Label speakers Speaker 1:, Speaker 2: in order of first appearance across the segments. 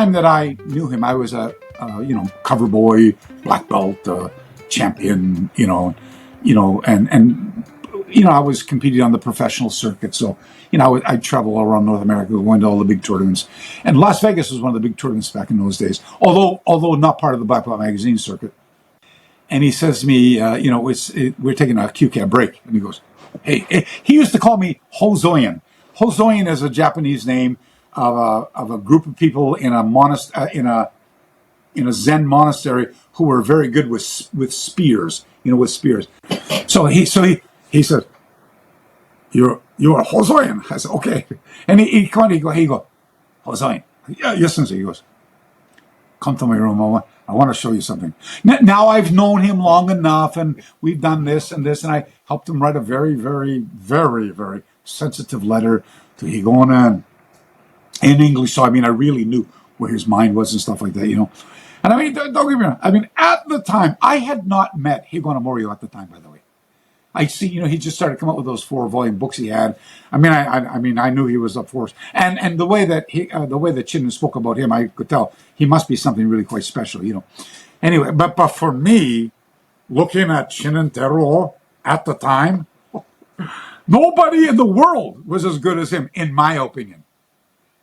Speaker 1: time that I knew him, I was a cover boy, black belt, champion, and I was competing on the professional circuit. So, I'd travel all around North America, going to all the big tournaments. And Las Vegas was one of the big tournaments back in those days, although not part of the Black Belt magazine circuit. And he says to me, we're taking a QCAB break. And he goes, hey, he used to call me Hozoyan. Hozoyan is a Japanese name of a group of people in a Zen monastery who were very good with spears, with spears. So he said, you're a Hozoyan. I said, okay. And he go, Hozoyan. Yeah, yes, Sensei. He goes, come to my room. I want to show you something. Now I've known him long enough, and we've done this and this, and I helped him write a very, very, very, very sensitive letter to Higona in English. So, I really knew where his mind was and stuff like that, And don't get me wrong. At the time, I had not met Higona Morio at the time, by the way. I see, he just started coming up with those 4-volume books he had. I knew he was a force, and the way that Chinen spoke about him, I could tell he must be something really quite special, Anyway, but for me, looking at Chinen Teruo at the time, nobody in the world was as good as him, in my opinion.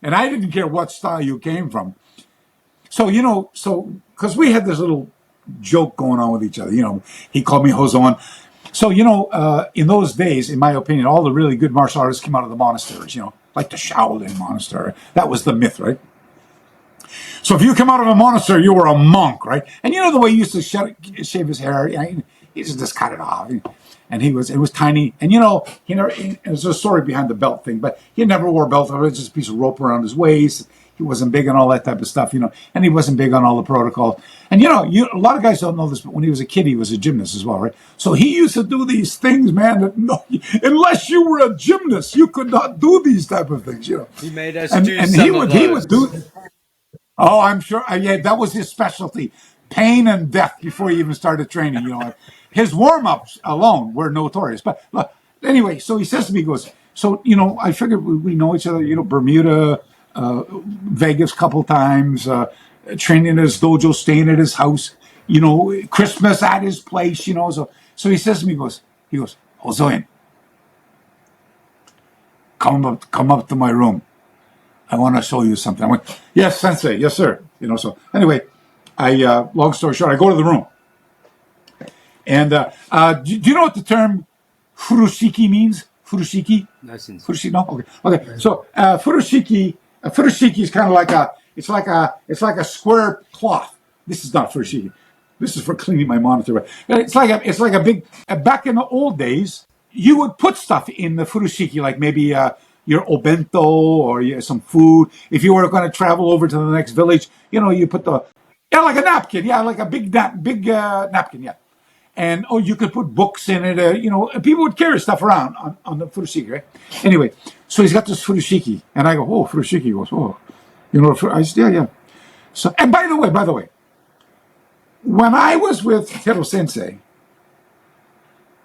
Speaker 1: And I didn't care what style you came from. So because we had this little joke going on with each other, he called me Hozon. So, in those days, in my opinion, all the really good martial artists came out of the monasteries, like the Shaolin monastery. That was the myth, right? So if you come out of a monastery, you were a monk, right? And the way he used to shave his hair, he used to just cut it off. And it was tiny. And, there's a story behind the belt thing, but he never wore a belt. It was just a piece of rope around his waist. He wasn't big on all that type of stuff, and he wasn't big on all the protocol. And, a lot of guys don't know this, but when he was a kid, he was a gymnast as well, right? So he used to do these things, man, unless you were a gymnast, you could not do these type of things,
Speaker 2: He made us
Speaker 1: and
Speaker 2: do
Speaker 1: and
Speaker 2: some
Speaker 1: he
Speaker 2: of
Speaker 1: would,
Speaker 2: those.
Speaker 1: he would do, oh, I'm sure, yeah, that was his specialty, pain and death before he even started training, His warm-ups alone were notorious. But look, anyway, so he says to me, he goes, so, I figured we know each other, Bermuda, Vegas a couple times, training at his dojo, staying at his house, Christmas at his place, So he says to me, he goes, Hozoyan, come up to my room. I want to show you something. I went, yes, Sensei, yes, sir. So anyway, long story short, I go to the room. And do you know what the term furushiki means? Furushiki?
Speaker 2: No, since.
Speaker 1: Furushiki? No? Okay. So furushiki is kind of like it's like a square cloth. This is not furushiki. This is for cleaning my monitor. It's like a big. Back in the old days, you would put stuff in the furushiki, like maybe your obento or some food. If you were going to travel over to the next village, you put like a napkin, like a big napkin, yeah. And you could put books in it. People would carry stuff around on the furushiki, right? Anyway, so he's got this furushiki, and I go, oh, furushiki. He goes, oh, I said, yeah. So, and by the way, when I was with Tero Sensei,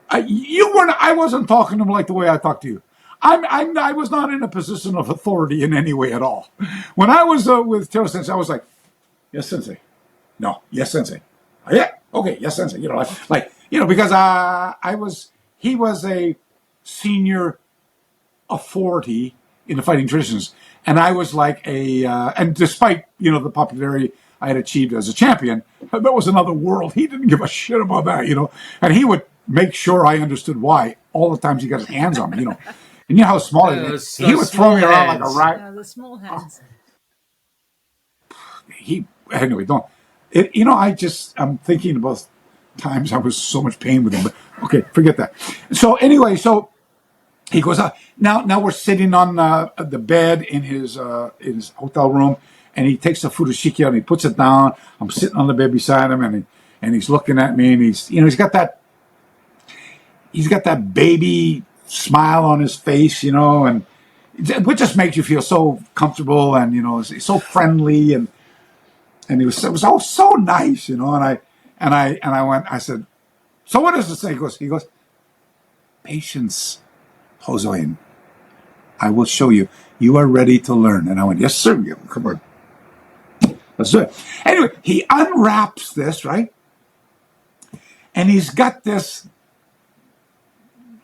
Speaker 1: I wasn't talking to him like the way I talk to you. I was not in a position of authority in any way at all. When I was with Tero Sensei, I was like, yes, Sensei. No, yes, Sensei. Yeah, okay, yes, Sensei. Because he was a senior authority in the fighting traditions, and I was like and despite the popularity I had achieved as a champion, that was another world. He didn't give a shit about that, and he would make sure I understood why all the times he got his hands on me, And how small he would throw me around like a rat.
Speaker 3: Yeah, the small hands.
Speaker 1: Anyway, don't. I'm thinking about times I was so much pain with him, but okay, forget that. So anyway, he goes, now we're sitting on the bed in his hotel room, and he takes the furushiki out and he puts it down. I'm sitting on the bed beside him, and he's looking at me, and he's got that baby smile on his face, and it just makes you feel so comfortable, and it's so friendly, and it was all so nice, and I said, so what does it say? He goes, patience, Hozoyan. I will show you. You are ready to learn. And I went, yes, sir. Come on. let's do it. Anyway, he unwraps this, right? And he's got this,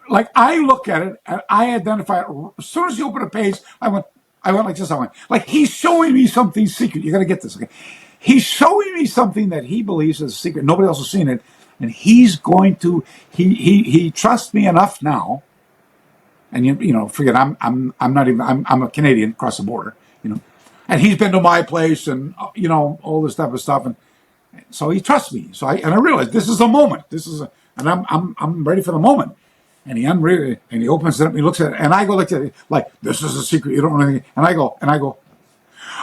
Speaker 1: like, I look at it and I identify it. As soon as he opened a page, I went like this. I went, like, he's showing me something secret. You got to get this, okay? He's showing me something that he believes is a secret. Nobody else has seen it. And he's going to, he trusts me enough now. And you know, forget, I'm not even, I'm a Canadian across the border, you know, and he's been to my place and, you know, all this type of stuff. And so he trusts me. So I realized this is a moment. And I'm ready for the moment. And he opens it up and he looks at it. And I go like, this is a secret. You don't know anything. And I go,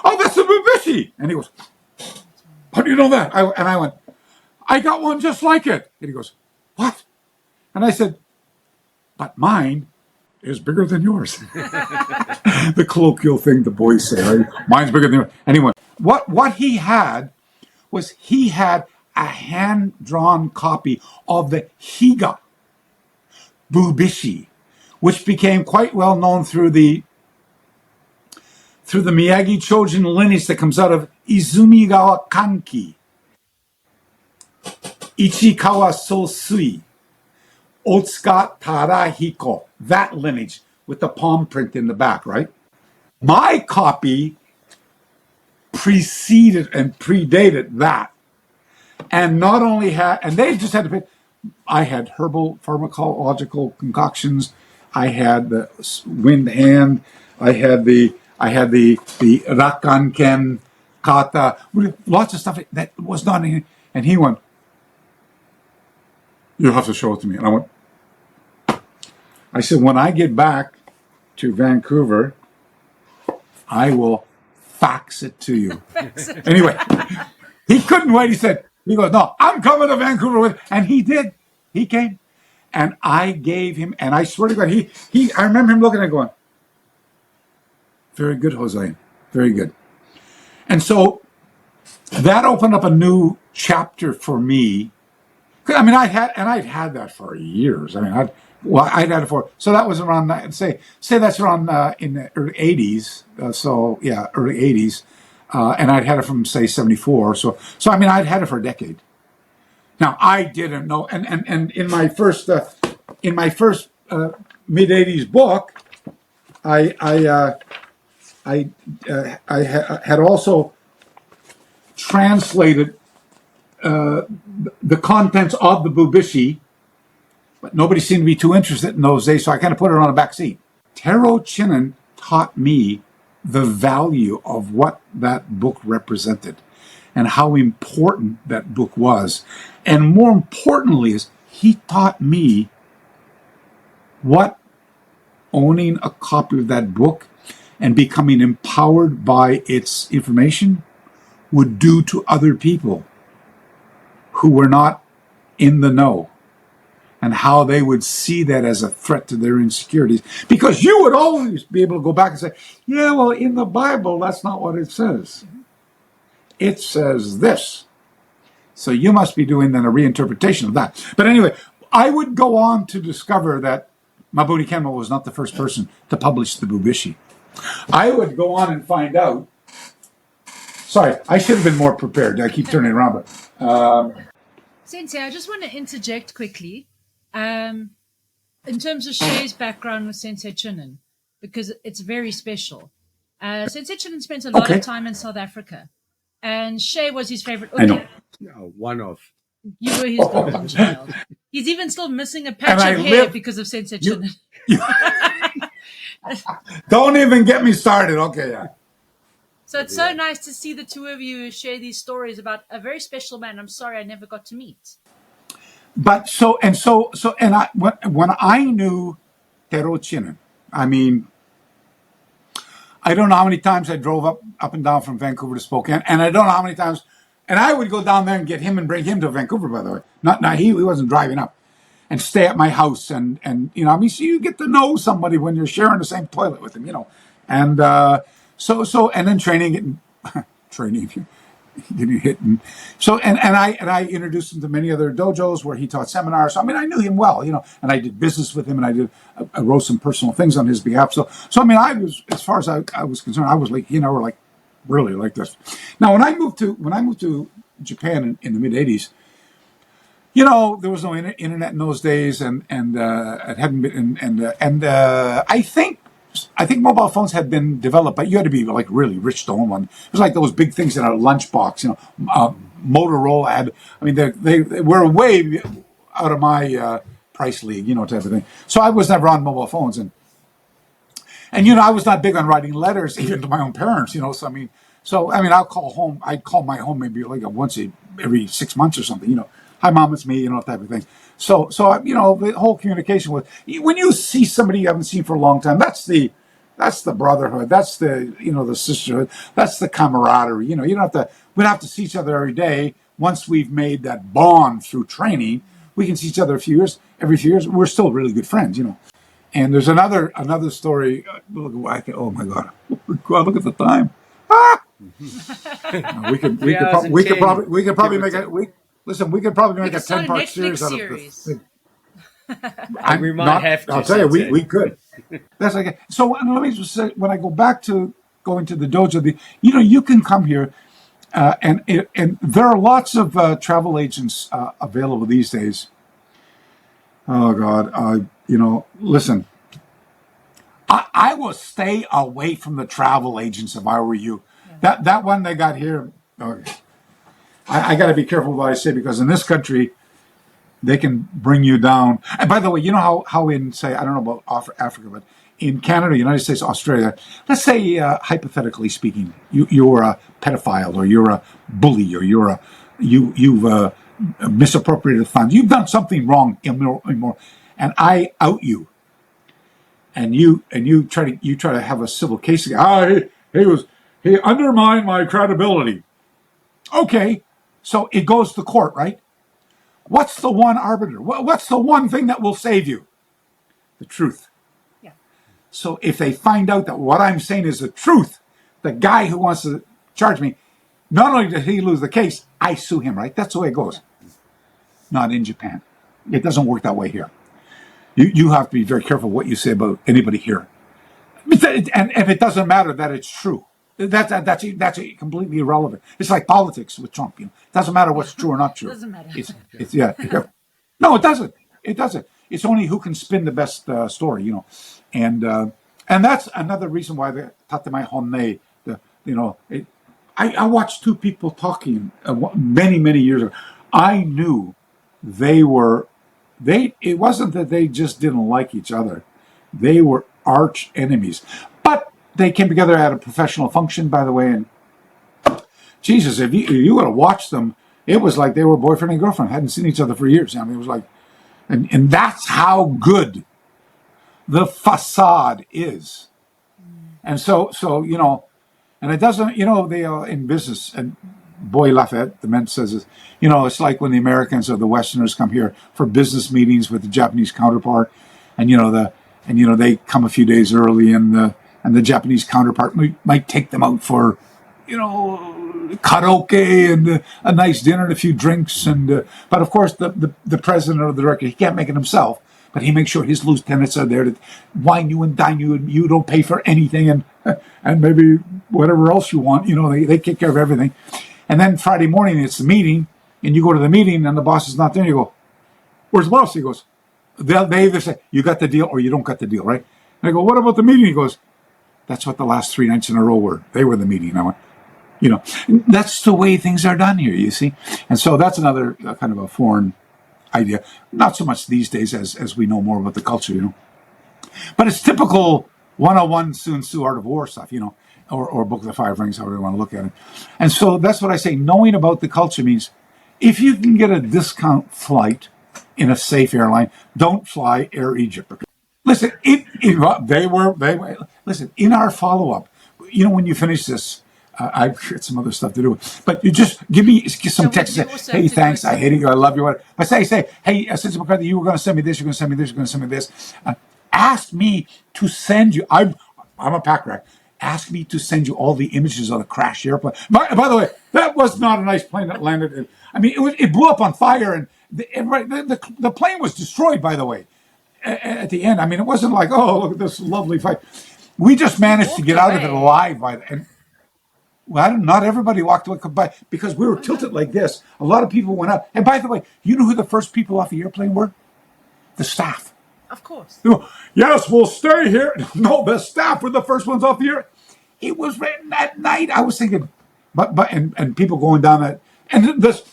Speaker 1: oh, that's a Bubishi. And he goes, how do you know that? I went, I got one just like it. And he goes, what? And I said, but mine is bigger than yours. The colloquial thing the boys say, right? Mine's bigger than yours. Anyway, what he had was he had a hand-drawn copy of the Higa Bubishi, which became quite well known through the Miyagi Chojin lineage that comes out of Izumigawa Kanki, Ichikawa Sosui, Otsuka Tarahiko, that lineage with the palm print in the back, right? My copy preceded and predated that. And not only had, and they just had to pay, I had herbal pharmacological concoctions, I had the wind hand, I had the Rakanken kata, lots of stuff that was not in. And he went, you have to show it to me. And I said, when I get back to Vancouver, I will fax it to you. Anyway, he couldn't wait. He goes, no, I'm coming to Vancouver with, and he did. He came, and I gave him, and I swear to God, I remember him looking at it going, very good, Jose, very good. And so that opened up a new chapter for me. I mean, I'd had that for years. I mean, I'd had it for, so that was around, say that's around in the early 80s. Early 80s. And I'd had it from, say, 74. So I mean, I'd had it for a decade. Now, I didn't know, and in my first mid 80s book, I had also translated the contents of the Bubishi, but nobody seemed to be too interested in those days, so I kind of put it on the back seat. Taro Chinen taught me the value of what that book represented and how important that book was. And more importantly is he taught me what owning a copy of that book and becoming empowered by its information would do to other people who were not in the know, and how they would see that as a threat to their insecurities. Because you would always be able to go back and say, yeah, well, in the Bible, that's not what it says. It says this. So you must be doing then a reinterpretation of that. But anyway, I would go on to discover that Mabuni Kenmo was not the first person to publish the Bubishi. I would go on and find out. Sorry, I should have been more prepared. I keep turning around, but
Speaker 2: Sensei, I just want to interject quickly in terms of Shay's background with Sensei Chinen, because it's very special. Sensei Chinen spent a lot of time in South Africa, and Shay was his favorite.
Speaker 1: I know.
Speaker 3: One of.
Speaker 2: You were his golden child. He's even still missing a patch of hair because of Sensei Chinen.
Speaker 1: Don't even get me started. Okay, yeah.
Speaker 2: So it's so nice to see the two of you share these stories about a very special man. I'm sorry I never got to meet.
Speaker 1: But when I knew Taro Chinen, I mean, I don't know how many times I drove up and down from Vancouver to Spokane, and I don't know how many times, and I would go down there and get him and bring him to Vancouver, by the way. Not he wasn't driving up, and stay at my house, and you know, I mean, so you get to know somebody when you're sharing the same toilet with them, you know, and and then training, getting hit, and so and I introduced him to many other dojos where he taught seminars. So I mean, I knew him well, you know, and I did business with him, and I wrote some personal things on his behalf. So I mean, I was, as far as I was concerned, I was like, he and I were like really like this. Now, when I moved to Japan in the mid '80s, there was no internet in those days, and it hadn't been, I think mobile phones had been developed, but you had to be like really rich to own one. It was like those big things in a lunchbox, Motorola had. I mean, they were way out of my price league, type of thing. So I was never on mobile phones, and I was not big on writing letters even to my own parents, So I'll call home. I'd call my home maybe like every 6 months or something, Hi, mom, it's me, type of thing. So the whole communication with when you see somebody you haven't seen for a long time, that's the brotherhood, that's the sisterhood, that's the camaraderie. You don't have to. We don't have to see each other every day. Once we've made that bond through training, we can see each other every few years. We're still really good friends, And there's another oh my God, look at the time. We could probably make it. We could probably make a 10-part series out of this.
Speaker 3: We might have to.
Speaker 1: I'll tell you, we could. That's like so. Let me just say, when I go back to going to the dojo, you can come here, and there are lots of travel agents available these days. Oh God, listen. I will stay away from the travel agents if I were you. Yeah. That one they got here. I got to be careful what I say, because in this country, they can bring you down. And by the way, you know how in, say, I don't know about Africa, but in Canada, United States, Australia, let's say, hypothetically speaking, you're a pedophile, or you're a bully, or you've misappropriated funds. You've done something wrong, immoral, and I out you. And you try to have a civil case. He undermined my credibility. Okay, so it goes to court, right? What's the one arbiter? What's the one thing that will save you? The truth. Yeah. So if they find out that what I'm saying is the truth, the guy who wants to charge me, not only does he lose the case, I sue him, right? That's the way it goes. Not in Japan. It doesn't work that way here. You have to be very careful what you say about anybody here. And if it doesn't matter that it's true, that's completely irrelevant. It's like politics with Trump. It doesn't matter what's true or not true.
Speaker 2: Doesn't matter.
Speaker 1: No, it doesn't. It doesn't. It's only who can spin the best story. And that's another reason why the Tatemai Honne. I watched two people talking many years ago. I knew it wasn't that they just didn't like each other. They were arch enemies. But they came together at a professional function, by the way, and Jesus, if you would have watched them, it was like they were boyfriend and girlfriend, hadn't seen each other for years. It was like, and that's how good the facade is. And so and it doesn't, they are in business, and Boy Lafayette, the man says this, it's like when the Americans or the Westerners come here for business meetings with the Japanese counterpart, and they come a few days early, and the Japanese counterpart might take them out for, karaoke and a nice dinner and a few drinks, but of course the president or the director, he can't make it himself, but he makes sure his lieutenants are there to wine you and dine you, and you don't pay for anything, and maybe whatever else you want, they take care of everything. And then Friday morning, it's the meeting, and you go to the meeting, and the boss is not there. You go, where's the boss? He goes, they either say, you got the deal or you don't got the deal, right? And I go, what about the meeting? He goes, that's what the last 3 nights in a row were. They were the meeting. And I went, that's the way things are done here, you see? And so that's another kind of a foreign idea. Not so much these days as we know more about the culture, But it's typical 101 Sun Tzu Art of War stuff, or Book of the Five Rings, however you want to look at it. And so that's what I say. Knowing about the culture means if you can get a discount flight in a safe airline, don't fly Air Egypt. Listen, listen, in our follow-up, when you finish this, I've got some other stuff to do. But you just give me some text. Hey, thanks. I hate you. I love you. But say, hey, Sensei McCarthy, you were going to send me this. You're going to send me this. You're going to send me this. Ask me to send you. I'm a pack rat. Ask me to send you all the images of the crashed airplane. By the way, that was not a nice plane that landed. It blew up on fire, and the plane was destroyed, by the way, at the end. It wasn't like, oh, look at this lovely fight. We just managed to get out of it alive by the end. Well, not everybody walked away because we were tilted like this. A lot of people went up. And by the way, you know who the first people off the airplane were? The staff.
Speaker 2: Of course.
Speaker 1: Yes, we'll stay here. No, the staff were the first ones off the air. It was at night. I was thinking, and people going down that, and this.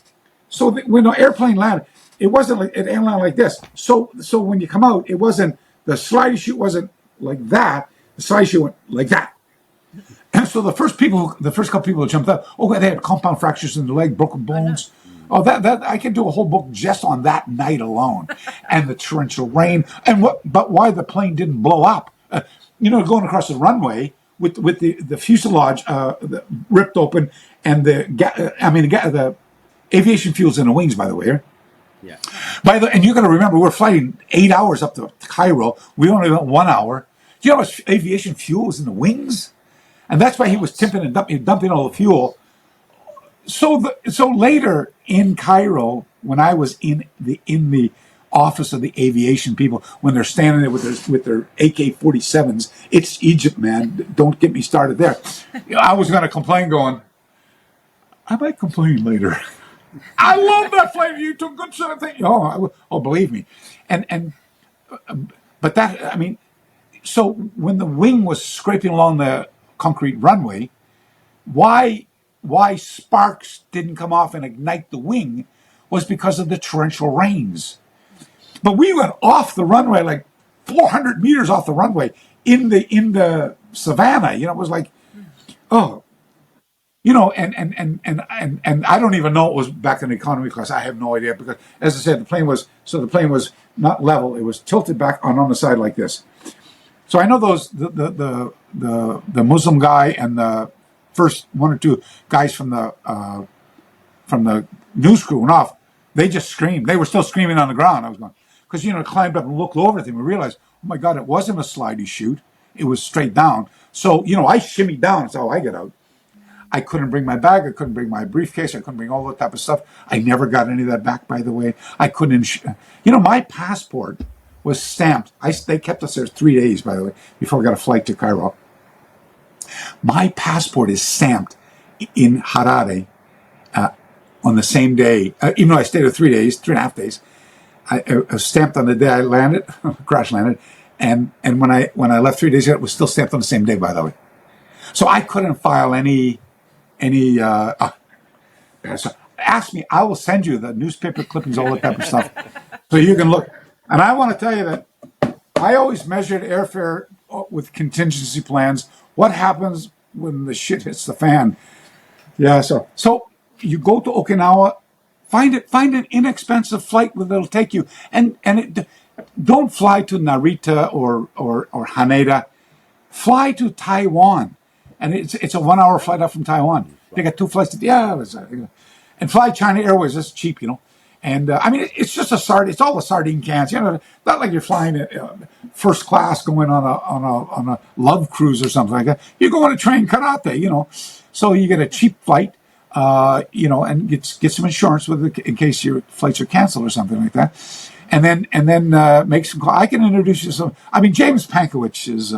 Speaker 1: So when the airplane landed, it wasn't like it landed like this. So when you come out, it wasn't the slidey chute wasn't like that. The slidey chute went like that. And so the first couple people who jumped up, they had compound fractures in the leg, broken bones. Oh, that I could do a whole book just on that night alone, and the torrential rain, but why the plane didn't blow up? Going across the runway with the fuselage ripped open, and the aviation fuel's in the wings, by the way.
Speaker 3: Yeah.
Speaker 1: And you got to remember, we're flying 8 hours up to Cairo. We only went 1 hour. Do you know how much aviation fuel is in the wings? And that's why he was tipping and dumping all the fuel. So later in Cairo, when I was in the office of the aviation people, when they're standing there with their AK-47s, it's Egypt, man. Don't get me started there. I was going to complain, going, I might complain later. I love that flight. You took good shot of thing. Oh, believe me, but that so when the wing was scraping along the concrete runway, why sparks didn't come off and ignite the wing was because of the torrential rains. But we went off the runway like 400 meters off the runway in the savannah. It was like, and I don't even know it was back in the economy class. I have no idea because, as I said, the plane was not level. It was tilted back on the side like this. So I know the Muslim guy and the first one or two guys from the news crew went off. They just screamed. They were still screaming on the ground. I was going because climbed up and looked over at them and realized, oh my God, it wasn't a slidey chute. It was straight down. So I shimmied down. That's how I get out. I couldn't bring my bag. I couldn't bring my briefcase. I couldn't bring all that type of stuff. I never got any of that back, by the way. I couldn't. My passport was stamped. They kept us there 3 days, by the way, before we got a flight to Cairo. My passport is stamped in Harare on the same day. Even though I stayed there 3 days, 3.5 days, I was stamped on the day I landed, crash landed, and when I left 3 days ago, it was still stamped on the same day, by the way. So I couldn't file any. So ask me. I will send you the newspaper clippings, all that type of stuff, so you can look. And I want to tell you that I always measured airfare with contingency plans. What happens when the shit hits the fan? Yeah. So you go to Okinawa, find an inexpensive flight that'll take you, and don't fly to Narita or Haneda. Fly to Taiwan. And it's a 1 hour flight up from Taiwan. They got 2 flights. And fly China Airways. That's cheap, And it's just it's all the sardine cans. Not like you're flying first class going on a love cruise or something like that. You're going to train karate, So you get a cheap flight, and get some insurance with it in case your flights are canceled or something like that. And then make some calls. I can introduce you to some. James Pankowicz is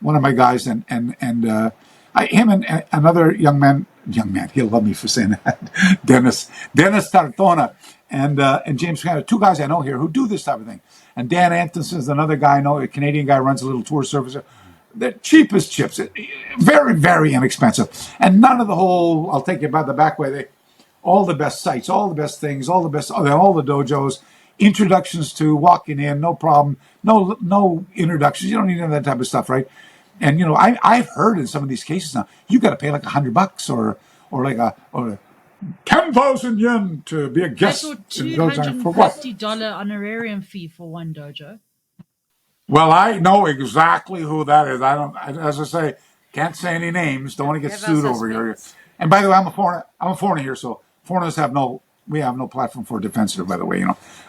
Speaker 1: one of my guys, and him and another young man, he'll love me for saying that, Dennis Tartona, and James Pankowicz, 2 guys I know here who do this type of thing. And Dan Antonson is another guy I know, a Canadian guy, runs a little tour service. They're cheap as chips, very, very inexpensive, and none of the whole I'll take you by the back way. All the best sites, all the best things, all the dojos. Introductions to walking in, no problem. No introductions. You don't need any of that type of stuff, right? And I've heard in some of these cases now, you got to pay like $100 or like 10,000 yen to be a guest.
Speaker 2: I saw $250 honorarium fee for one dojo.
Speaker 1: Well, I know exactly who that is. As I say, can't say any names. Don't want to get sued over here. And by the way, I'm a foreigner here, so foreigners we have no platform for defense here, by the way.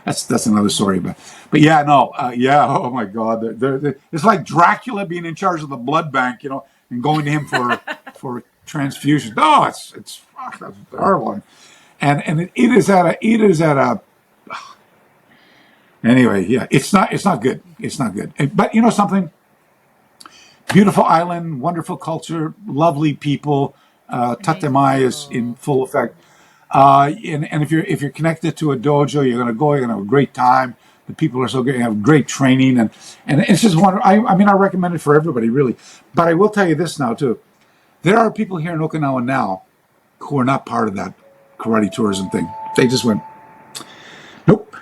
Speaker 1: That's another story. But yeah, no, oh my God, it's like Dracula being in charge of the blood bank, and going to him for transfusion. No, it's that's horrible. And it is at a. Anyway, yeah, it's not good. It's not good. But something. Beautiful island, wonderful culture, lovely people. Tatemai is in full effect. And if you're connected to a dojo, you're going to go. You're going to have a great time. The people are so good. You have great training, and it's just wonderful. I mean, I recommend it for everybody, really. But I will tell you this now too: there are people here in Okinawa now who are not part of that karate tourism thing. They just went, nope,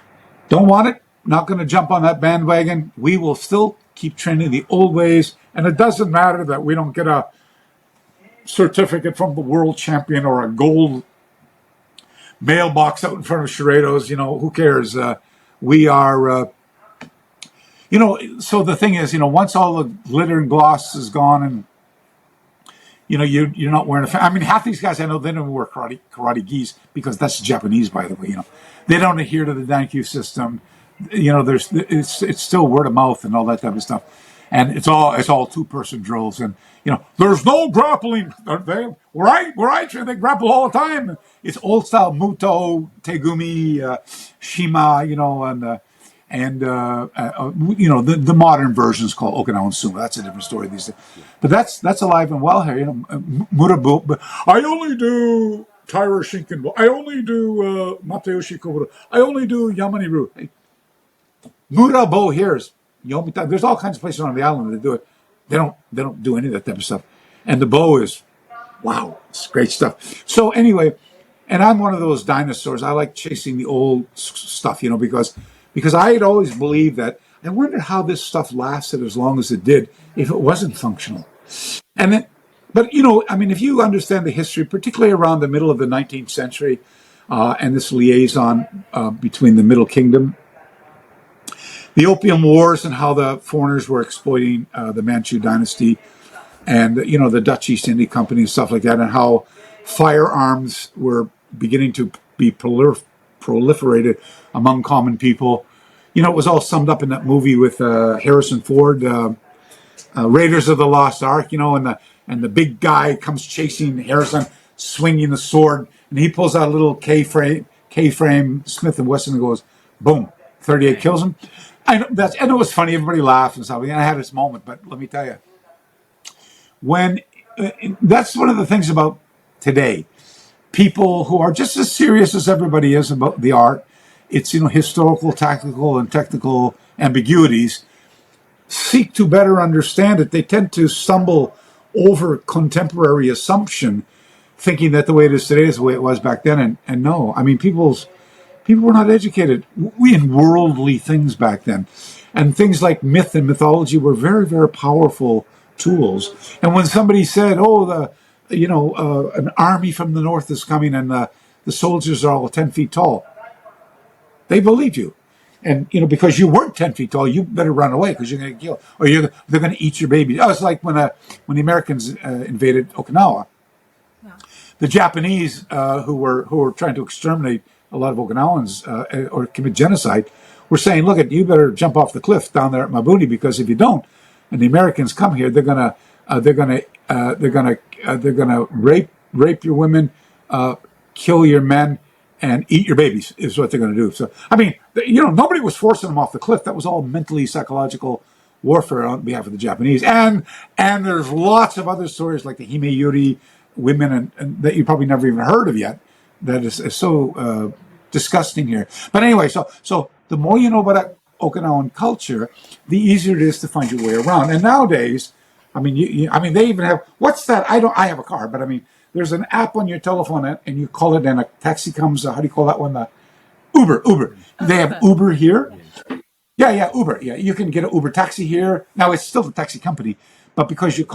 Speaker 1: don't want it. Not going to jump on that bandwagon. We will still keep training the old ways, and it doesn't matter that we don't get a certificate from the world champion or a gold mailbox out in front of Sharedo's. Who cares? We are, so the thing is, once all the glitter and gloss is gone and, you're not wearing I mean, half these guys I know, they don't wear karate gis because that's Japanese, by the way, They don't adhere to the Dankyu system. It's still word of mouth and all that type of stuff. And it's all 2-person drills, and there's no grappling. Where I train, they grapple all the time. It's old style Muto, Tegumi, Shima, the modern version is called Okinawan Sumo. That's a different story these days. But that's alive and well here. Murabu. But I only do Taira Shinken. I only do Mateyoshi Koburo. I only do Yamaniru. Hey, Murabo here is Yomita. There's all kinds of places on the island that do it. They don't do any of that type of stuff. And the bow is, wow, it's great stuff. So anyway, and I'm one of those dinosaurs. I like chasing the old stuff, because I had always believed that. I wondered how this stuff lasted as long as it did if it wasn't functional. And then, but if you understand the history, particularly around the middle of the 19th century, and this liaison between the Middle Kingdom, the Opium Wars, and how the foreigners were exploiting the Manchu dynasty, and the Dutch East India Company and stuff like that, and how firearms were beginning to be proliferated among common people. It was all summed up in that movie with Harrison Ford, Raiders of the Lost Ark. And the big guy comes chasing Harrison, swinging the sword, and he pulls out a little K-frame Smith and Wesson and goes, boom, 38 kills him. I know it was funny. Everybody laughed and stuff. And I had this moment, but let me tell you, that's one of the things about today. People who are just as serious as everybody is about the art. It's historical, tactical, and technical ambiguities. Seek to better understand it. They tend to stumble over contemporary assumption, thinking that the way it is today is the way it was back then. And no, I mean, people were not educated in worldly things back then. And things like myth and mythology were very, very powerful tools. And when somebody said, an army from the north is coming and the soldiers are all 10 feet tall, they believed you. And, because you weren't 10 feet tall, you better run away because you're going to get killed. Or they're going to eat your baby. Oh, it's like when the Americans invaded Okinawa. Yeah. The Japanese who were trying to exterminate a lot of Okinawans or commit genocide were saying, look, you better jump off the cliff down there at Mabuni, because if you don't, and the Americans come here, they're gonna rape your women, kill your men, and eat your babies is what they're going to do. So, I mean, nobody was forcing them off the cliff. That was all mentally psychological warfare on behalf of the Japanese. And there's lots of other stories like the Hime Yuri women and that you probably never even heard of yet. That is so disgusting here. But anyway, so the more you know about Okinawan culture, the easier it is to find your way around. And nowadays, I mean, they even have, what's that? I have a car, but I mean, there's an app on your telephone and you call it and a taxi comes, how do you call that one? Uber. They have Uber here. Yeah, Uber. Yeah, you can get an Uber taxi here. Now it's still a taxi company, but because you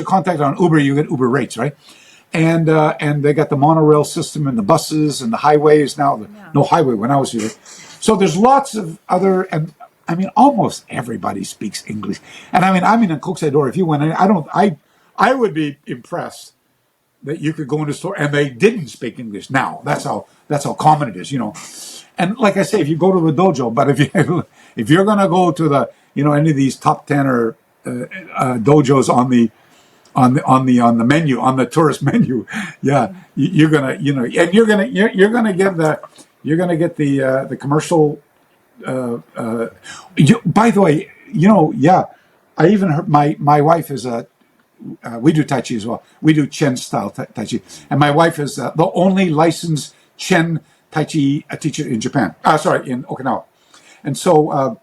Speaker 1: contact on Uber, you get Uber rates, right? And they got the monorail system and the buses and the highways now. No highway when I was here. So there's lots of other, and I mean, almost everybody speaks English. And I mean, in Kokusai-dora, if you went in, I would be impressed that you could go into a store and they didn't speak English. Now that's how common it is, And like I say, if you go to the dojo, but if you're gonna go to the any of these top 10 or dojos on the menu, on the tourist menu, yeah, you're gonna and you're gonna get the commercial. By the way, I even heard my wife is a we do Tai Chi as well. We do Chen style Tai Chi. And my wife is the only licensed Chen Tai Chi teacher in Japan. In Okinawa. And so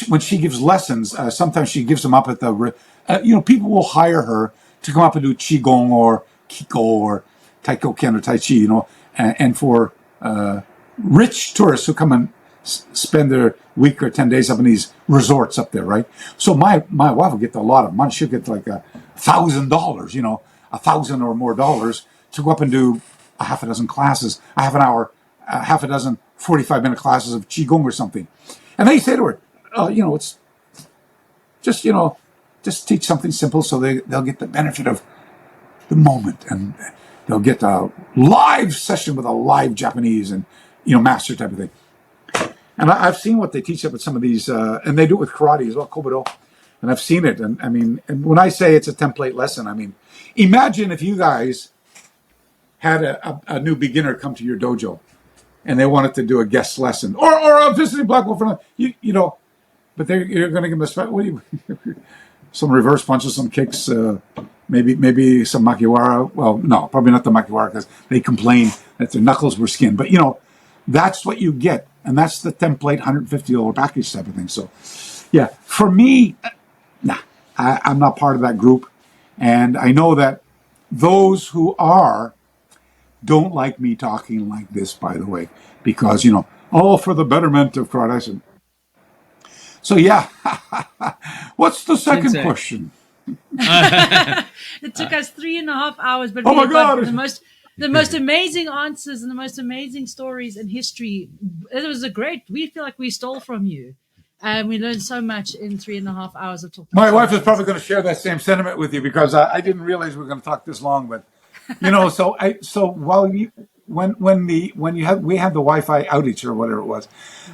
Speaker 1: when she gives lessons, sometimes she gives them up at the, people will hire her to come up and do Qigong or Kiko or Taiko Ken or Tai Chi, and for rich tourists who come and spend their week or 10 days up in these resorts up there, right? So my wife will get a lot of money. She'll get like $1,000, $1,000 or more dollars to go up and do a half a dozen classes, a half an hour, half a dozen 45-minute classes of Qigong or something. And they say to her, it's just, just teach something simple so they'll get the benefit of the moment, and they'll get a live session with a live Japanese and, master type of thing. And I've seen what they teach up at some of these, and they do it with karate as well, Kobudo. And I've seen it. And and when I say it's a template lesson, imagine if you guys had a new beginner come to your dojo and they wanted to do a guest lesson or a visiting black belt for but you're going to give them a special, some reverse punches, some kicks, maybe some makiwara. Well, no, probably not the makiwara because they complain that their knuckles were skinned. But, that's what you get. And that's the template $150 package type of thing. So, yeah, for me, I'm not part of that group. And I know that those who are don't like me talking like this, by the way, because, for the betterment of karate. I said, so, yeah, what's the second
Speaker 3: Sensei.
Speaker 1: Question?
Speaker 2: It took us 3.5 hours, but
Speaker 1: oh my God.
Speaker 2: The most amazing answers and the most amazing stories in history. It was we feel like we stole from you. And we learned so much in 3.5 hours of talking.
Speaker 1: My wife is probably going to share that same sentiment with you because I didn't realize we were going to talk this long. But, so while we had the Wi-Fi outage or whatever it was,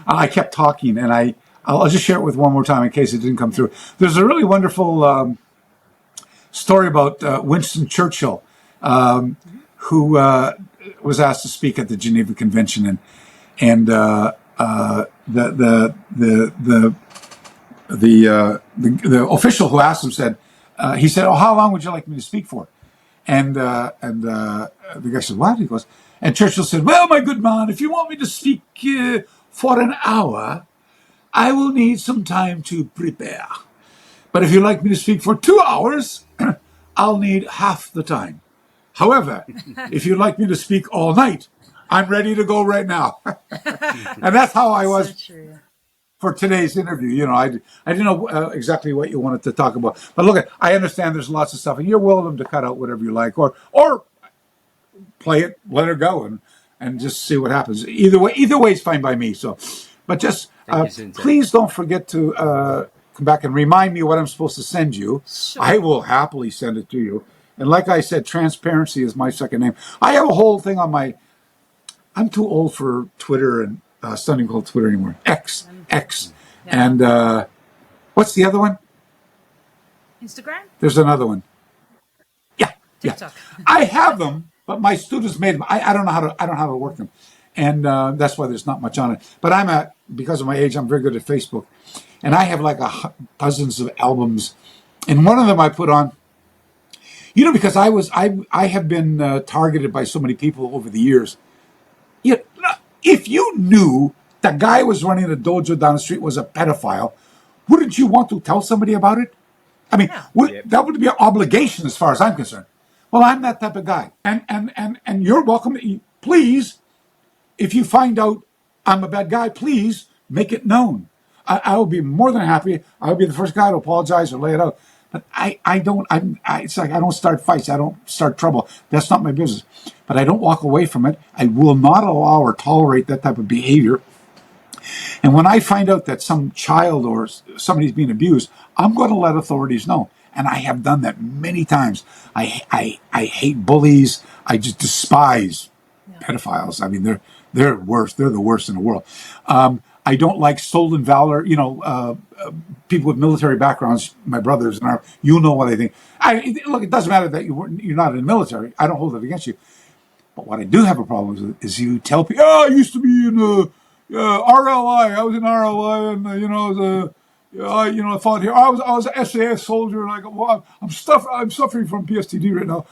Speaker 1: I kept talking, and I'll just share it with one more time in case it didn't come through. There's a really wonderful story about Winston Churchill, who was asked to speak at the Geneva Convention, and the official who asked him said, he said, "Oh, how long would you like me to speak for?" And the guy said, "What?" He goes, and Churchill said, "Well, my good man, if you want me to speak for an hour, I will need some time to prepare. But if you'd like me to speak for 2 hours, I'll need half the time. However, if you'd like me to speak all night, I'm ready to go right now." And that's how I was for today's interview. I didn't know exactly what you wanted to talk about. But look, I understand there's lots of stuff, and you're welcome to cut out whatever you like, or play it, let her go, and just see what happens. Either way is fine by me. So, but just please don't forget to come back and remind me what I'm supposed to send you.
Speaker 2: Sure.
Speaker 1: I will happily send it to you. And like I said, transparency is my second name. I have a whole thing on I'm too old for Twitter and it's not even called Twitter anymore. X. Yeah. And what's the other one?
Speaker 2: Instagram?
Speaker 1: There's another one. Yeah.
Speaker 2: TikTok.
Speaker 1: Yeah. I have them, but my students made them. I don't know how to work them. And that's why there's not much on it. But because of my age, I'm very good at Facebook. And I have like dozens of albums. And one of them I put on, because I have been targeted by so many people over the years. If you knew the guy who was running a dojo down the street was a pedophile, wouldn't you want to tell somebody about it? That would be an obligation as far as I'm concerned. Well, I'm that type of guy. And you're welcome. Please, if you find out I'm a bad guy, please make it known. I will be more than happy. I'll be the first guy to apologize or lay it out. But it's like I don't start fights. I don't start trouble. That's not my business. But I don't walk away from it. I will not allow or tolerate that type of behavior. And when I find out that some child or somebody's being abused, I'm going to let authorities know. And I have done that many times. I hate bullies. I just despise pedophiles. They're worse. They're the worst in the world. I don't like stolen valor. People with military backgrounds, my brothers, and you know what I think. Look, it doesn't matter that you're not in the military. I don't hold it against you. But what I do have a problem with is you tell people, I used to be in RLI. I was in RLI, and I fought here. I was an SAS soldier, and I go, well, I'm suffering from PSTD right now.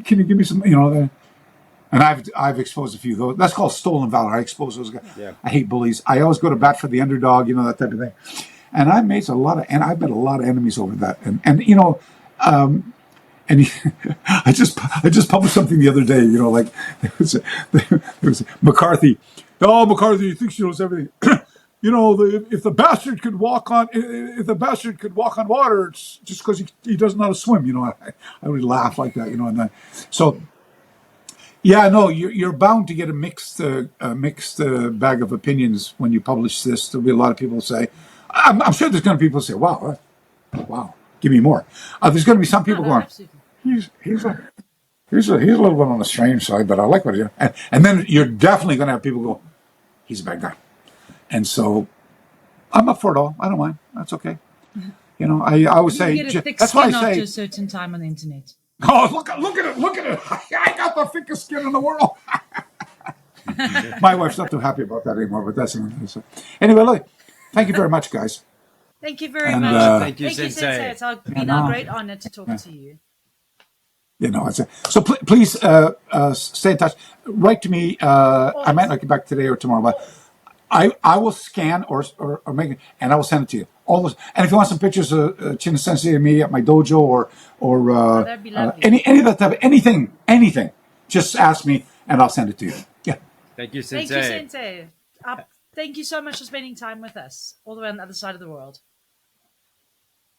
Speaker 1: Can you give me some, And I've exposed a few of those. That's called stolen valor. I expose those guys.
Speaker 3: Yeah.
Speaker 1: I hate bullies. I always go to bat for the underdog, that type of thing. And I've made I've met a lot of enemies over that. And I just published something the other day. There was McCarthy. Oh, McCarthy thinks he knows everything. If the bastard could walk on water, it's just because he doesn't know how to swim. I would laugh like that. So. Yeah, no, you're bound to get a mixed bag of opinions when you publish this. There'll be a lot of people who say, I'm sure there's going to be people who say, wow, give me more. There's going to be some people going, he's a little bit on the strange side, but I like what he does. And then you're definitely going to have people go, he's a bad guy. And so I'm up for it all. I don't mind. That's okay. I always say,
Speaker 2: you get a thick
Speaker 1: that's why I
Speaker 2: skin
Speaker 1: say,
Speaker 2: after a certain time on the internet.
Speaker 1: oh, look at it. I got the thickest skin in the world. My wife's not too happy about that anymore, but that's another thing. So, anyway, look, thank you very much, guys.
Speaker 2: Thank you very
Speaker 1: And,
Speaker 2: much.
Speaker 3: Thank you, Sensei.
Speaker 2: It's been a great honor to talk to you.
Speaker 1: So please stay in touch. Write to me. I might not get back today or tomorrow, but I will scan or make it, and I will send it to you. All those, and if you want some pictures of Chinen Sensei and me at my dojo or
Speaker 2: that'd be lovely.
Speaker 1: any of that type of anything, just ask me and I'll send it to you. Yeah.
Speaker 3: Thank you, Sensei.
Speaker 2: Thank you, Sensei. Thank you so much for spending time with us, all the way on the other side of the world.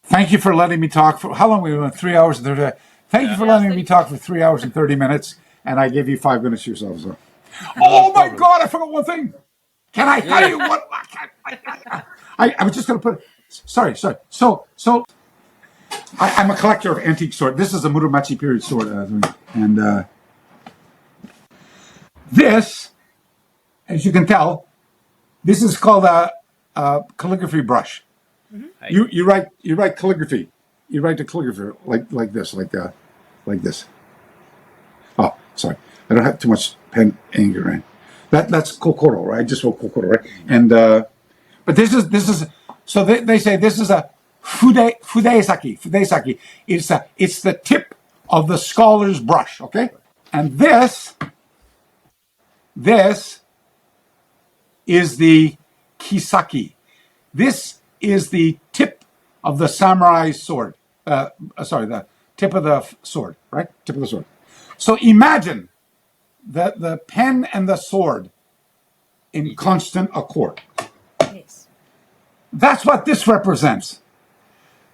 Speaker 1: Thank you for letting me talk for how long we went? 3 hours and 30. Thank you for letting me talk for 3 hours and 30 minutes, and I gave you 5 minutes yourself. So. Oh my God! I forgot one thing. Can I tell you what? I was just going to put. Sorry. So I'm a collector of antique swords. This is a Muromachi period sword, and this, as you can tell, this is called a calligraphy brush. Mm-hmm. You write calligraphy. You write the calligraphy like this. Oh, sorry, I don't have too much pen ink around. That's kokoro, right? I just wrote kokoro, right? And but this is. So they say this is a fudesaki. It's the tip of the scholar's brush, okay? And this is the kisaki. This is the tip of the samurai's sword. The tip of the sword, right? Tip of the sword. So imagine the pen and the sword in constant accord.
Speaker 2: Yes.
Speaker 1: That's what this represents.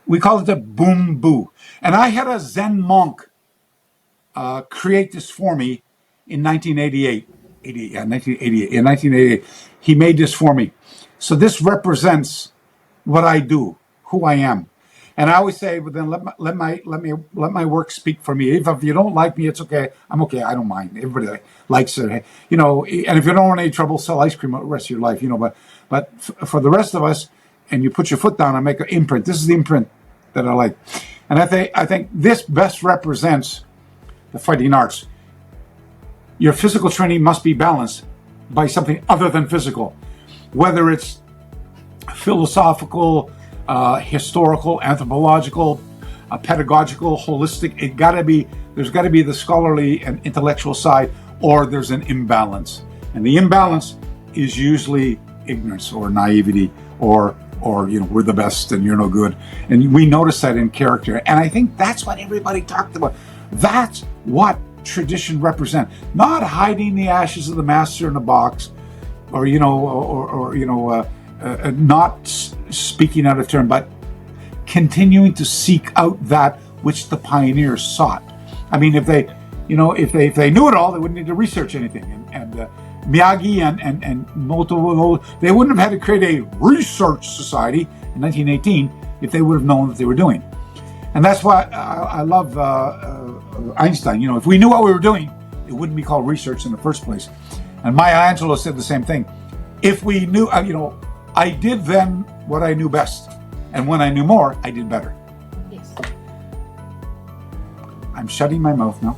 Speaker 1: We call it the bumbu. And I had a Zen monk create this for me in 1988. In 1988. He made this for me. So this represents what I do, who I am. And I always say, but then let my work speak for me. If you don't like me, it's okay. I'm okay. I don't mind. Everybody likes it, And if you don't want any trouble, sell ice cream the rest of your life, But for the rest of us, and you put your foot down and make an imprint. This is the imprint that I like, and I think this best represents the fighting arts. Your physical training must be balanced by something other than physical, whether it's philosophical, historical, anthropological, pedagogical, holistic. There's got to be the scholarly and intellectual side, or there's an imbalance, and the imbalance is usually ignorance or naivety, or we're the best and you're no good, and we notice that in character. And I think that's what everybody talked about. That's what tradition represents. Not hiding the ashes of the master in a box, or not speaking out of turn, but continuing to seek out that which the pioneers sought. I mean, if they knew it all, they wouldn't need to research anything. And Miyagi and Moto, they wouldn't have had to create a research society in 1918 if they would have known what they were doing. And that's why I love Einstein. If we knew what we were doing, it wouldn't be called research in the first place. And Maya Angelou said the same thing. If we knew, I did then what I knew best. And when I knew more, I did better.
Speaker 2: Yes.
Speaker 1: I'm shutting my mouth now.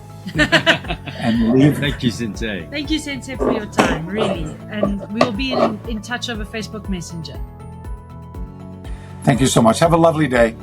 Speaker 1: And leave.
Speaker 3: Thank you, Sensei.
Speaker 2: Thank you, Sensei, for your time, really. And we will be in touch over Facebook Messenger.
Speaker 1: Thank you so much. Have a lovely day.